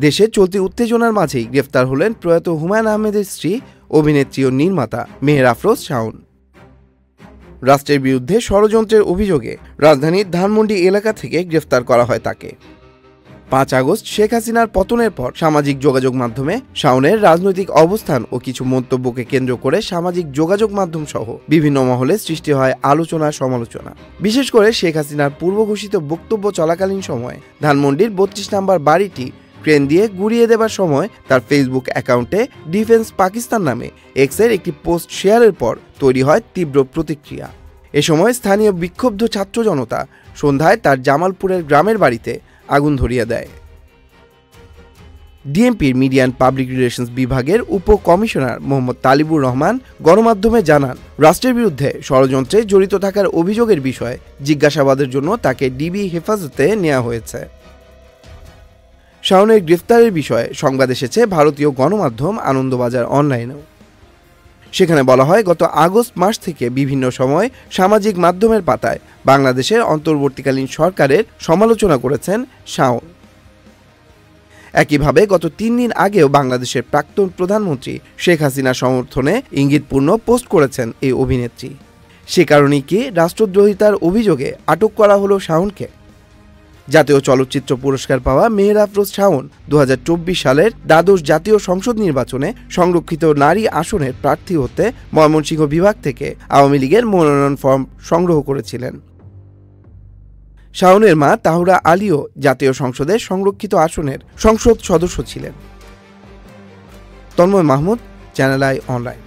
দেশে চলতি উত্তেজনার মাঝেই গ্রেফতার হলেন প্রয়াত হুমায়ুন আহমেদের স্ত্রী, অভিনেত্রী ও নির্মাতা মেহের আফরোজ শাওন। রাষ্ট্রের বিরুদ্ধে ষড়যন্ত্রের অভিযোগে রাজধানীর ধানমন্ডি এলাকা থেকে গ্রেফতার করা হয় তাকে। 5 আগস্ট শেখ হাসিনার পতনের পর সামাজিক যোগাযোগ মাধ্যমে শাওনের রাজনৈতিক অবস্থান ও কিছু মন্তব্যকে কেন্দ্র করে সামাজিক যোগাযোগ মাধ্যম সহ বিভিন্ন মহলে সৃষ্টি হয় আলোচনা সমালোচনা। বিশেষ করে শেখ হাসিনার পূর্ব ঘোষিত বক্তব্য চলাকালীন সময়ে ধানমন্ডির 32 নম্বর বাড়িটি ক্রেন দিয়ে গুড়িয়ে দেবার সময় তার ফেসবুক অ্যাকাউন্টে ডিফেন্স পাকিস্তান নামে এক্সের একটি পোস্ট শেয়ারের পর তৈরি হয় তীব্র প্রতিক্রিয়া। এ সময় স্থানীয় বিক্ষুব্ধ ছাত্র জনতা সন্ধ্যায় তার জামালপুরের গ্রামের বাড়িতে আগুন ধরিয়ে দেয়। ডিএমপির মিডিয়া অ্যান্ড পাবলিক রিলেশনস বিভাগের উপকমিশনার মোহাম্মদ তালিবুর রহমান গণমাধ্যমে জানান, রাষ্ট্রের বিরুদ্ধে ষড়যন্ত্রে জড়িত থাকার অভিযোগের বিষয়ে জিজ্ঞাসাবাদের জন্য তাকে ডিবি হেফাজতে নেওয়া হয়েছে। শাওনের গ্রেফতারের বিষয়ে সংবাদ এসেছে ভারতীয় গণমাধ্যম আনন্দবাজার অনলাইনেও। সেখানে বলা হয়, গত আগস্ট মাস থেকে বিভিন্ন সময় সামাজিক মাধ্যমের পাতায় বাংলাদেশের অন্তর্বর্তীকালীন সরকারের সমালোচনা করেছেন শাওন। একইভাবে গত 3 দিন আগেও বাংলাদেশের প্রাক্তন প্রধানমন্ত্রী শেখ হাসিনার সমর্থনে ইঙ্গিতপূর্ণ পোস্ট করেছেন এই অভিনেত্রী। সে কারণেই কি রাষ্ট্রদ্রোহিতার অভিযোগে আটক করা হলো শাওনকে? জাতীয় চলচ্চিত্র পুরস্কার পাওয়া মেহের আফরোজ শাওন 2024 সালের দ্বাদশ জাতীয় সংসদ নির্বাচনে সংরক্ষিত নারী আসনের প্রার্থী হতে ময়মনসিংহ বিভাগ থেকে আওয়ামী লীগের মনোনয়ন ফর্ম সংগ্রহ করেছিলেন। শাওনের মা তাহুরা আলীও জাতীয় সংসদের সংরক্ষিত আসনের সংসদ সদস্য ছিলেন। Tanmoy Mahmud, Channel I online.